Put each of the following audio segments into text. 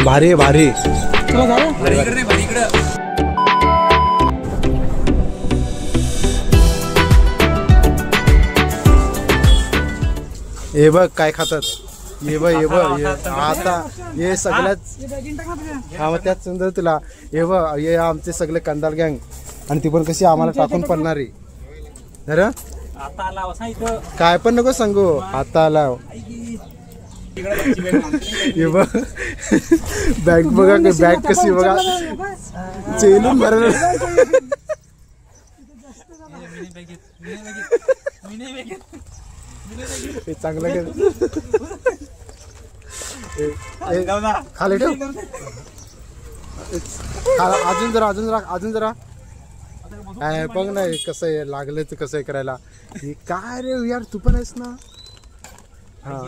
भारी आहे भारी. चला जाऊया. हे बघ काय खातात. हे बघ हे बघ आता हे सगळ्यात हा मग त्यात सुंदर तुला. हे बघ हे आमचे सगळे कंदाल गँग आणि ती पण कशी आम्हाला टाकून पडणारी. अरे काय पण नको सांगू. आता आला हे बघ बॅग बघा बॅग कशी बघा चेलून भरलं. हे चांगलं खाली ठेव. अजून जरा अजून जरा अजून जरा काय बघ ना कसं आहे लागलं तर कसं आहे करायला. काय रे यार तू पण आहेस ना. हा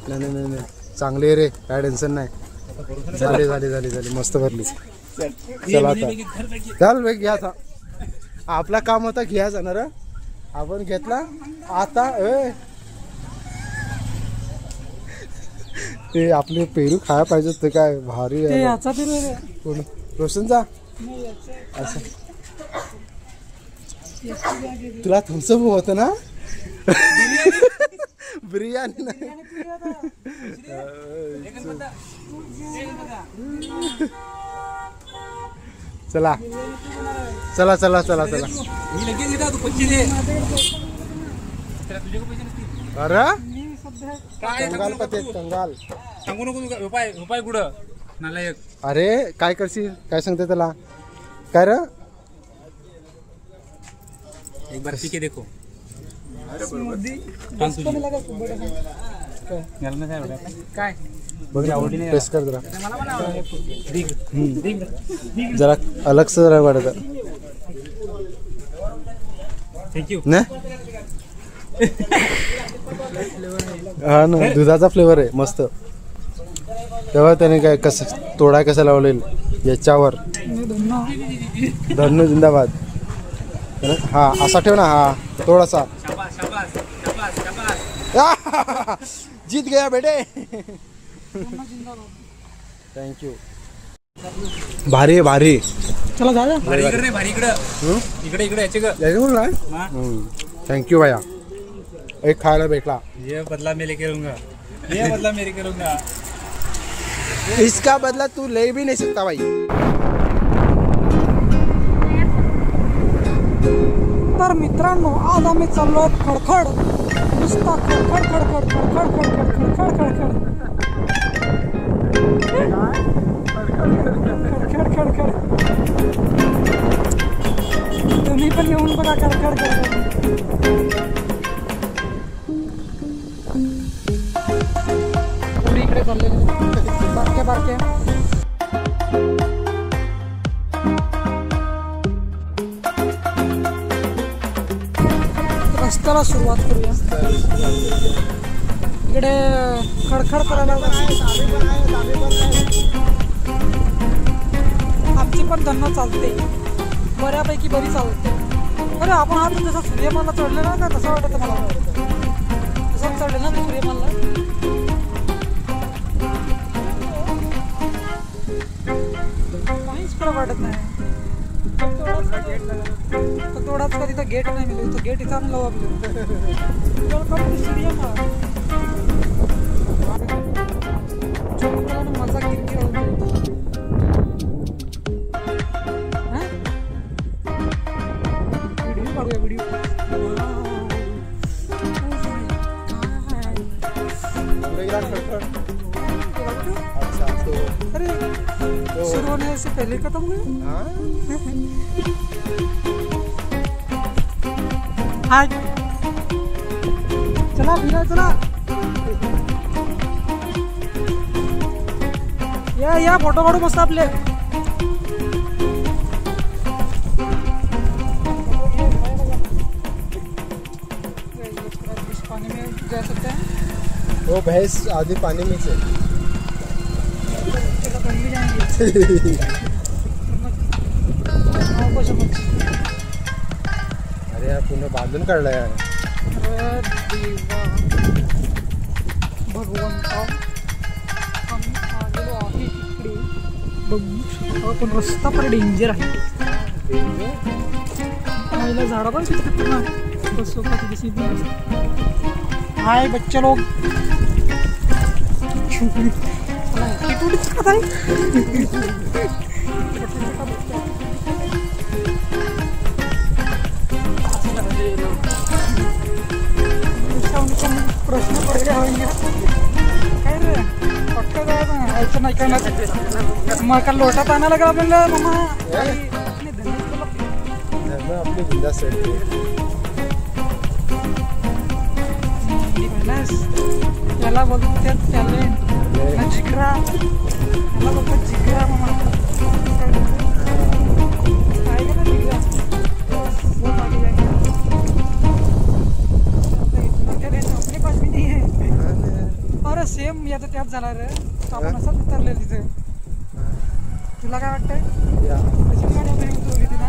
नाही नाही नाही चांगली आहे रे काय टेन्शन नाही. झाली झाली झाली झाली मस्त भरली. चला आता चल बघ घ्या आता. आपला काम होता घ्या जाणार आपण घेतला आता. ते आपले पेरू खायला पाहिजे ते काय भारी आहे. रोशनचा असं तुला थम्सअप होत ना बिर्याणी नाही. चला चला चला चला चला. अरे कंगाल पते कंगाल सांगू नको रुपये कुठं नालायक. अरे काय करशील काय सांगते त्याला काय रे. एक बार पीके देखो काय बघ ना टेस्ट कर जरा. जरा अलग से जरा वाटत. थँक्यू ना हा ना दुधाचा फ्लेवर आहे मस्त. तेव्हा त्याने काय कसं तोडा कसा लावलेल याच्यावर. धन्नो जिंदाबाद. हा असा ठेव ना. हा थोडासा जीत गया बेटे. थँक्यू. भारी आहे भारी. चला जाऊया. भारी इकडे इकडे याचे थँक्यू भैया. एक खायला भेटला. ये बदला मैं लेके रहूंगा. ये बदला मेरे करूंगा. इसका बदला तू ले भी नहीं सकता भाई. तर मित्रांनो आज आम्ही चाललो खडखड. नुसता खडखड खडखड खडखड खडखड खडखड खडखड खडखड खडखड. तुम्ही पण येऊन बघा खडखड खडखड. इकडे चालले बारके बारके. रस्त्याला सुरुवात करूया. इकडे खडखड करायला आमची पण धन्नो चालते बऱ्यापैकी बरी चालते. अरे आपण आज जसं सूर्यमानला चढले ना का कसं वाटतं मला. तसंच चढले ना सूर्यमानला. काहीच फरक वाटत नाही. थोडाच कधी तर गेट नाही मिळेल. तो गेट इथं आणलं आपलं मजा किरकिर व्हिडिओ काढूया व्हिडिओ. अरे शुरू होने से पहले खत्म हुआ. हाय चला फिरा चला. या फोटो काढू मस्त आपले. पानी में जा सकते हैं. वो भैंस आधी पानी में से. अरे यार पुन्हा बांधून काढलाय यार. भगवंता बघू शकतो पण रस्ता फार डेंजर आहे. पहिला झाडा पण किती खतरनाक बसो का तिथे सीधी. हाय बच्चे लोग प्रश्न पडले हवे काय रे पक्का जायचं नाही करणार मग का लोटात आणायला लागला म्हणलं मामा आपली बिंदास त्याला बोलतात टॅलेंट जिगरा त्याला बोलतात जिगरा मामा काय का जिगरा बहुत आगे जाएंगे अपने पास भी नहीं है. अरे सेम या तर त्याच झाला रे आपण असंच उतरले तिथे. तुला काय वाटतंय अशी गाडी आपण उतरली ती ना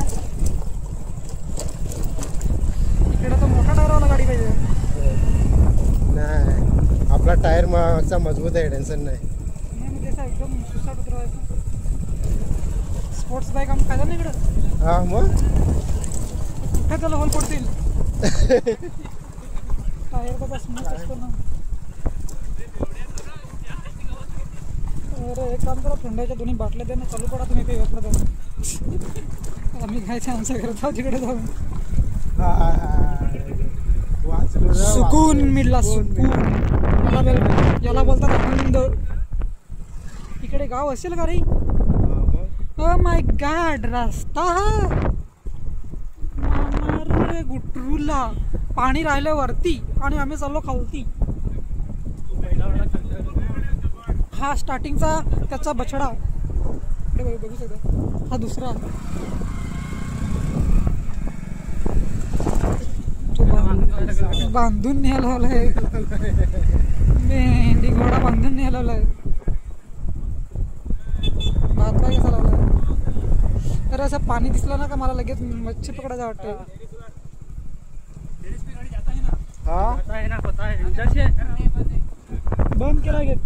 इकडे तर मोठा टायरवाला गाडी पाहिजे. नाही आपला टायर मागचा मजबूत आहे टेन्शन नाही. म्हणजे असं एकदम सुसाट उतरवायचं स्पोर्ट्स बाईक आम्ही खायला नाही इकडं. हा मग कुठे त्याला होल पडतील टायर तर बस मस्त असतो ना. अरे एक काम करा थंडाच्या दोन्ही बाटल्या द्या ना चालू पडा तुम्ही काही वापरत आहे. आम्ही खायचं आमच्या घरात जाऊ तिकडे जाऊ. सुकून मिळला सुकून याला बोलतात आनंद. इकडे गाव असेल का रे. ओ माय गॉड रस्ता रे गुटरूला पाणी राहिलं वरती आणि आम्ही चाललो खालती. हा स्टार्टिंगचा त्याचा बछडा बघू शकता. हा दुसरा तो बांधून न्यायलाय मेंढी घोडा बांधून न्यायलाय. भातवा कसा लावलाय तर असं पाणी दिसलं ना का मला लगेच मच्छी पकडायचं वाटतं. बंद केला घेत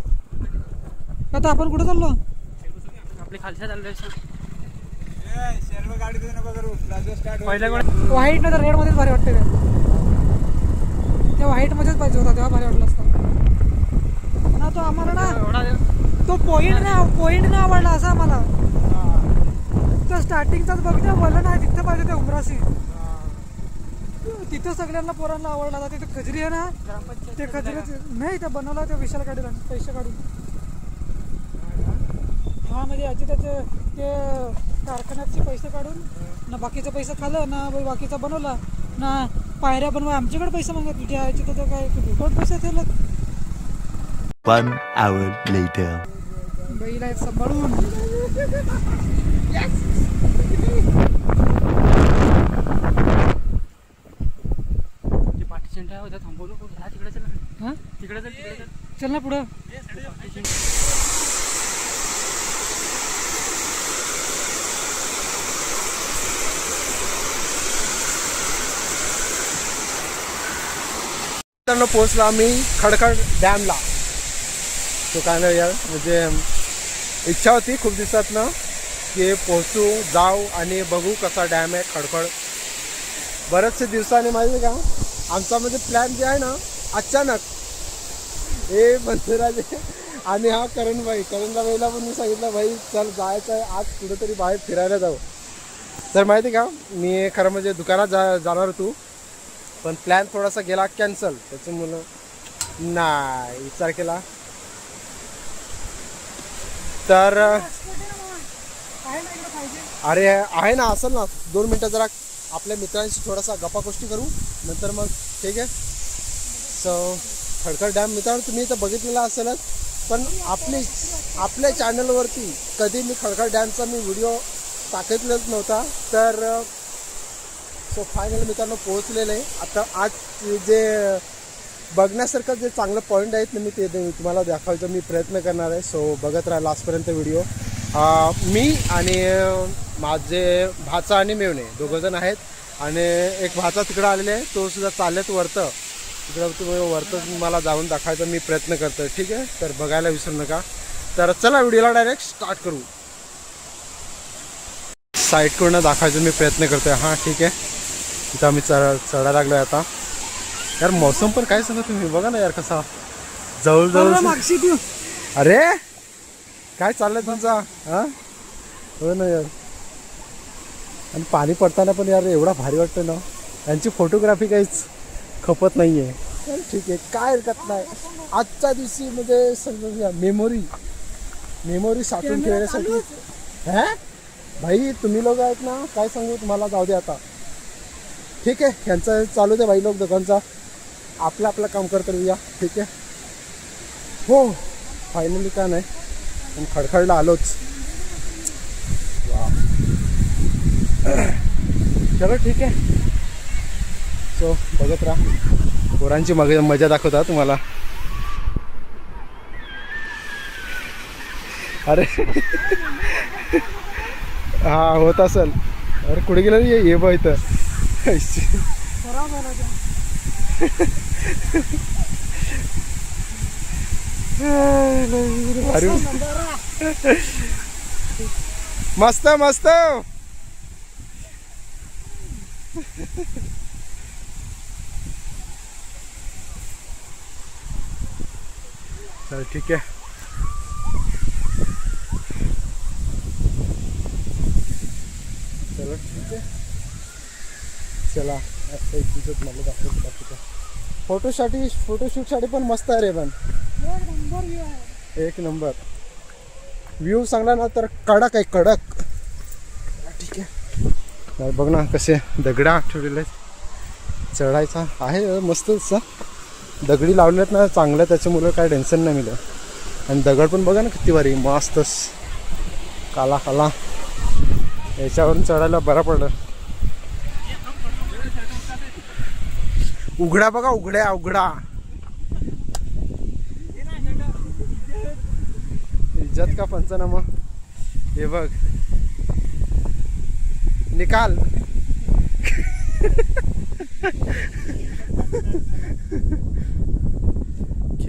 आता आपण कुठं चाललो. आपली खालच्या चाललोय व्हाईट नाही तर रेड मध्येच भारी वाटते का. त्या व्हाईट मध्येच पाहिजे होता तेव्हा भारी वाटलं असतं ना. तो आम्हाला ना तो पॉइंट नाही आवडला असा आम्हाला. तो स्टार्टिंगचाच बघ ना बोलला नाही तिथं पाहिजे ते उमरासी तिथं सगळ्यांना पोरांना आवडला. तिथे खजरी आहे ना ते खजरीच नाही ते बनवला ते विशाल काढीला पैसे काढून. हा म्हणजे याचे त्याचे ते कारखान्याचे पैसे काढून ना बाकीचे पैसे खाल्लं ना बाकीचा बनवला ना पायऱ्या बनवा आमच्याकडे पैसे मागत यायचे तर काय फुकट पैसे त्याला. 1 hour later. बैल आहेत सांभाळून. पाठीचे होता थांबवलो तिकडे चल हां तिकडे चल चल ना पुढं. पोहोचलो आम्ही खडखड डॅमला. तो काय नाही यार म्हणजे इच्छा होती खूप दिवसातनं की पोहोचू जाऊ आणि बघू कसा डॅम आहे खडखड. बरेचसे दिवसांनी माहिती आहे का आमचा म्हणजे प्लॅन जे आहे ना अचानक हे बंधुराजे आणि हा करणबाईला पण मी सांगितलं भाई चल जायचं आहे आज कुठेतरी बाहेर फिरायला जाऊ. तर माहिती आहे का मी खरं म्हणजे दुकानात जाणार होतो पण प्लॅन थोडासा गेला कॅन्सल. त्याच्यामुळं नाही विचार केला तर अरे आहे ना असेल ना 2 मिनटं जरा आपल्या मित्रांशी थोडासा गप्पा गोष्टी करू नंतर मग ठीक आहे. सो खडखड डॅम मित्रांनो तुम्ही तर बघितलेला असेलच पण आपल्या चॅनलवरती कधी मी खडखड डॅमचा व्हिडिओ टाकतलेच नव्हता. तर सो फायनल मित्रांनो पोहोचलेलं आहे. आता आज जे बघण्यासारखं जे चांगलं पॉईंट आहेत ना मी ते तुम्हाला दाखवायचा मी प्रयत्न करणार आहे. सो बघत राहा लास्टपर्यंत व्हिडिओ. मी आणि माझे भाचा आणि मेवणे दोघंजण आहेत आणि एक भाचा तिकडं आलेले आहे तो सुद्धा चाललेत वरतं तिकडं वरतं मला जाऊन दाखवायचा मी प्रयत्न करतो. ठीक आहे तर बघायला विसरू नका. तर चला व्हिडिओला डायरेक्ट स्टार्ट करू. साईड करून दाखवायचा मी प्रयत्न करतोय. हां ठीक आहे, इथं आम्ही चढायला लागलो आहे आता. यार मौसम पण काय सांगा तुम्ही, बघा ना यार कसा जवळ. अरे काय चाललंय तुमचा? हां हो ना यार. आणि पाणी पडताना पण यार एवढा भारी वाटतं ना. यांची फोटोग्राफी काहीच खपत नाही आहे. ठीक आहे, काय हरकत नाही. आजच्या दिवशी म्हणजे समजा मेमोरी साठवून ठेवण्यासाठी. हा भाई तुम्ही लोक आहेत ना, काय सांगू तुम्हाला, जाऊ दे आता. ठीक आहे, यांचं चालू दे भाई लोक दोघांचा, आपलं काम करत राहूया. ठीक आहे. हो फायनली का नाही पण खडखडला आलोच. चलो ठीक आहे. सो बघत राहा, पोरांची मजा दाखवता तुम्हाला. अरे हा होत असेल. अरे कुठे गेलं ये बघ इथं. मस्त मस्त. चल ठीक आहे. चलो ठीक आहे. चला एक दिवसात मला दाखवतो. फोटोशूटसाठी पण मस्त आहे रे. पण एक नंबर व्ह्यू सांगला ना तर कडक आहे, कडक. ठीक आहे. बघ ना कसे दगडा ठेवलेले आहेत. चढायचा आहे मस्तच. दगडी लावलेत ना चांगलं, त्याच्यामुळे काय टेन्शन नाही मिळलं. आणि दगड पण बघा ना किती भारी मस्तच काला काला. याच्यावरून चढायला बरं पडलं. उघडा बघा, उघडा. इज्जत का पंचनामा. हे बघ निकाल.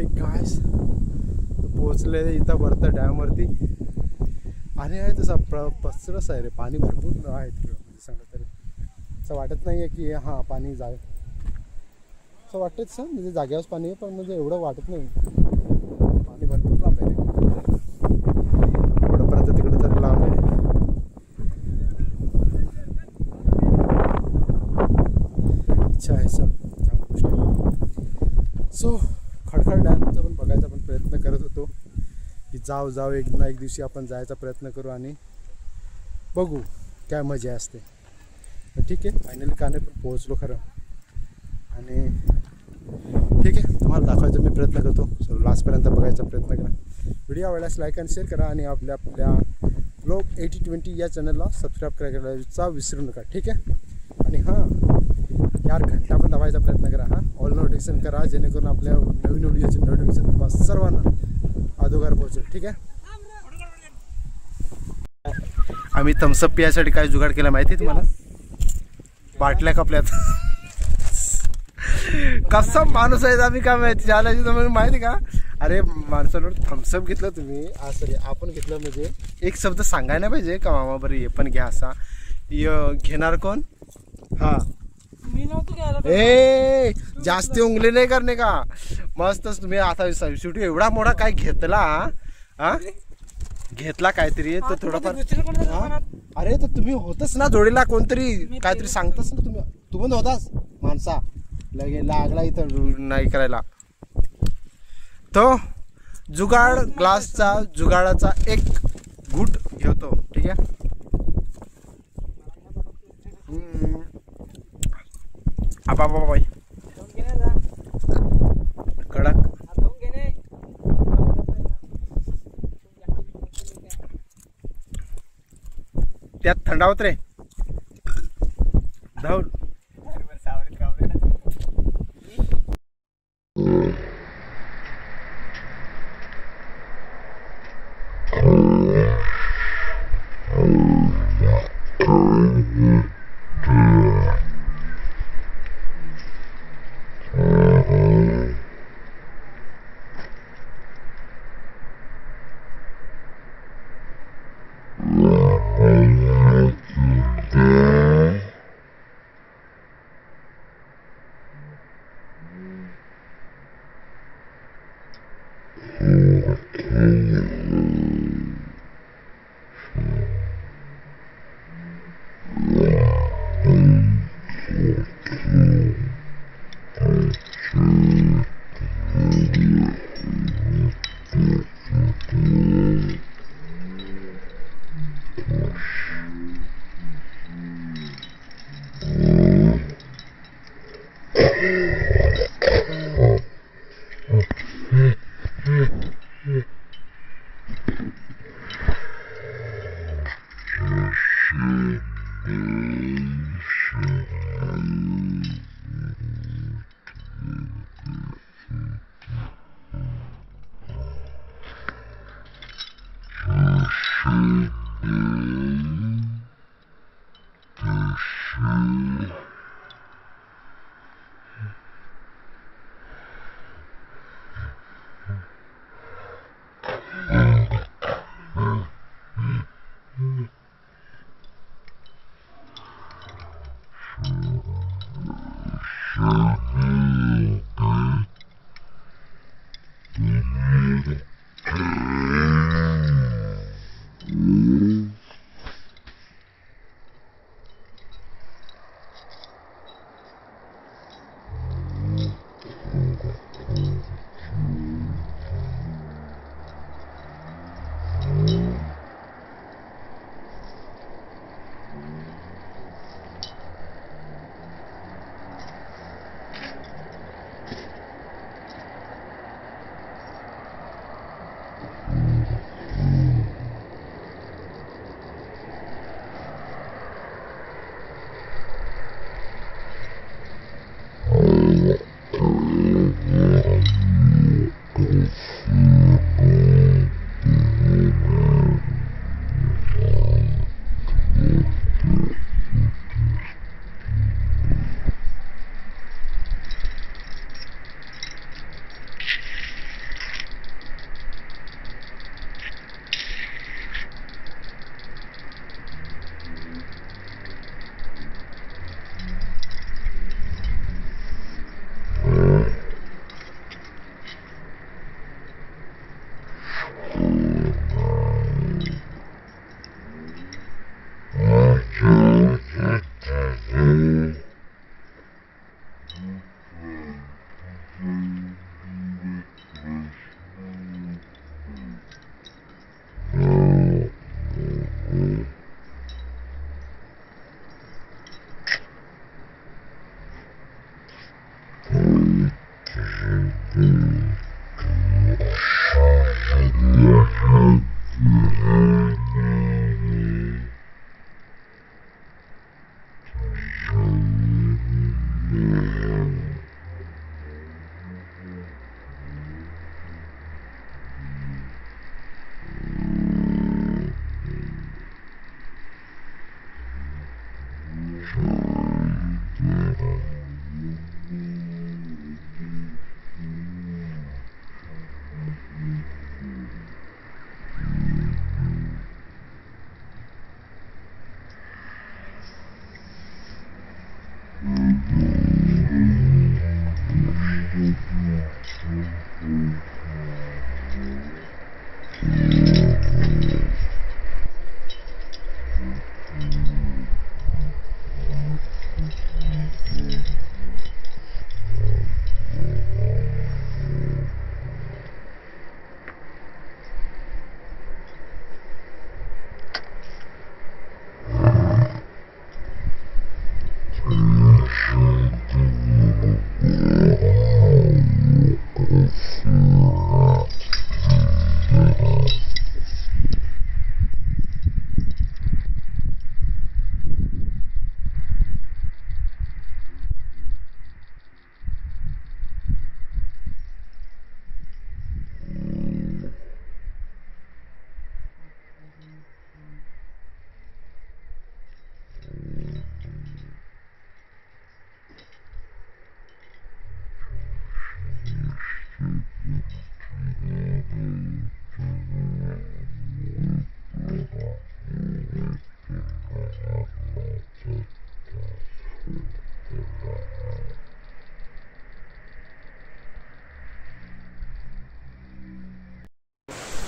गाइस पोचले इथं वरतं डॅमवरती. आणि आहे तसा पसरस आहे रे, पाणी भरपूर आहे तिकडं. म्हणजे सांगा तरी असं वाटत नाही आहे की हां पाणी जाय, असं वाटतच म्हणजे जाग्यावर पाणी आहे, पण म्हणजे एवढं वाटत नाही. पाणी भरपूर लांब आहे रे, एवढंपर्यंत तिकडं तरी लांब आहे. अच्छा आहे सर, चांगली गोष्ट आहे. सो खडखड डॅमचा पण बघायचा पण प्रयत्न करत होतो की जाऊ एक ना एक दिवशी आपण जायचा प्रयत्न करू आणि बघू काय मजा असते. ठीक आहे, फायनली काने पण पोहोचलो खरं. आणि ठीक आहे, तुम्हाला दाखवायचा मी प्रयत्न करतो. सो लास्टपर्यंत बघायचा प्रयत्न करा. व्हिडिओ आवडल्यास लाईक आणि शेअर करा आणि आपल्या ब्लॉग 8020 या चॅनलला सबस्क्राईब करायचा विसरू नका. ठीक आहे. आणि हां यार घंटा पण दाबायचा प्रयत्न करा. हां ऑल नोटिफिकेशन करा, जेणेकरून आपल्या नवीन व्हिडिओचे नोटिफिकेशन तुम्हाला सर्वांना अगोदर पोहोचेल. ठीक आहे. आम्ही थम्सअप पियासाठी काय जुगाड केला माहिती आहे तुम्हाला? बाटल्या कपल्यात. कसा माणूस आहे आम्ही, काय माहिती चालायची तुम्हाला माहिती का? अरे माणसावर थम्सअप घेतलं तुम्ही, सॉरी आपण घेतलं, म्हणजे एक शब्द सांगायला नाही पाहिजे का मामा बरं हे पण घ्या असा. घेणार कोण? हा ए जास्त उंगली नाही करणे का. मस्तच तुम्ही आता शेवटी एवढा मोठा काय घेतला. हा घेतला काहीतरी तर थोडाफार. अरे तर तुम्ही होतच ना जोडीला, कोणतरी काहीतरी सांगतच ना तुम्ही. तू पण होतास माणसा, लगे लागला इथं नाही करायला. तो जुगाड ग्लासचा जुगाडाचा एक घूट घेतो. ठीक आहे. बाबा बाई कडक. त्यात थंडावत रे धावून.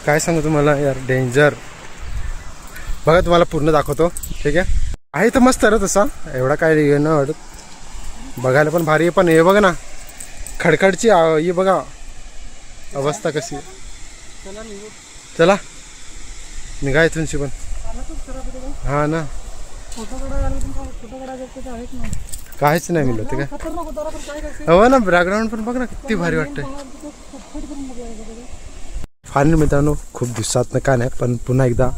काय सांगू तुम्हाला यार, डेंजर. बघा तुम्हाला पूर्ण दाखवतो. ठीक आहे तर मस्त आहे तसा, एवढा काय न वाटत, बघायला पण भारी आहे. पण हे बघा ना खडखडची ही बघा अवस्था कशी. चला निघा इथूनशी पण. हा ना, काहीच नाही मिळलं ते काय. हो ना, बॅकग्राऊंड पण बघ ना किती भारी वाटतंय. फायनल मित्रांनो, खूप दिवसात काय नाही पण पुन्हा एकदा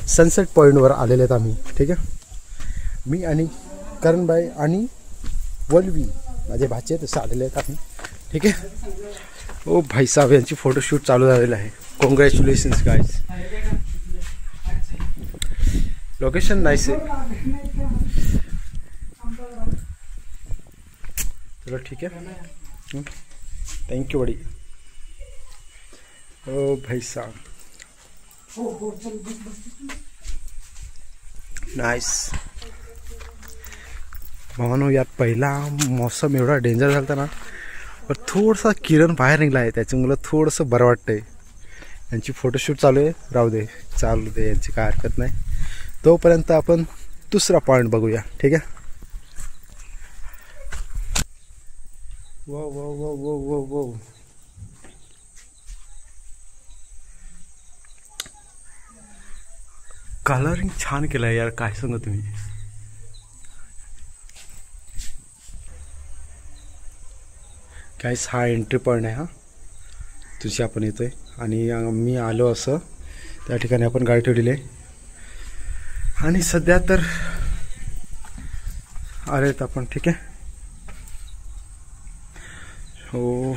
सनसेट पॉईंटवर आलेले आहेत आम्ही. ठीक आहे, मी आणि करणबाई आणि वल्वी माझे भाचे तसं आलेले आहेत आम्ही. ठीक आहे. ओ भाई साहेब यांची फोटोशूट चालू झालेलं आहे. Congratulations guys. लोकेशन नाईस आहे. चलो ठीक है, थैंक यू बड़ी. ओ भाई साहब नाइस. भावानो यार, पहिला मौसम एवढा डेंजर झाला ना, पण थोडासा किरण बाहेर निघला आहे त्याच्यामुळं थोडंसं बरं वाटतंय. यांची फोटोशूट चालू आहे, राहू दे चालू दे, यांची काय हरकत नाही. तोपर्यंत आपण दुसरा पॉईंट बघूया. ठीक आहे. वो वो वो वो वो वो कलरिंग छान केलं यार, काय सांगू तुम्ही. काहीच हा एंट्री पॉईंट आहे. हा तुझी आपण येतोय आणि मी आलो असं त्या ठिकाणी आपण गाडी ठेवलेली आहे. आणि सध्या तर आलेत आपण. ठीक आहे. हो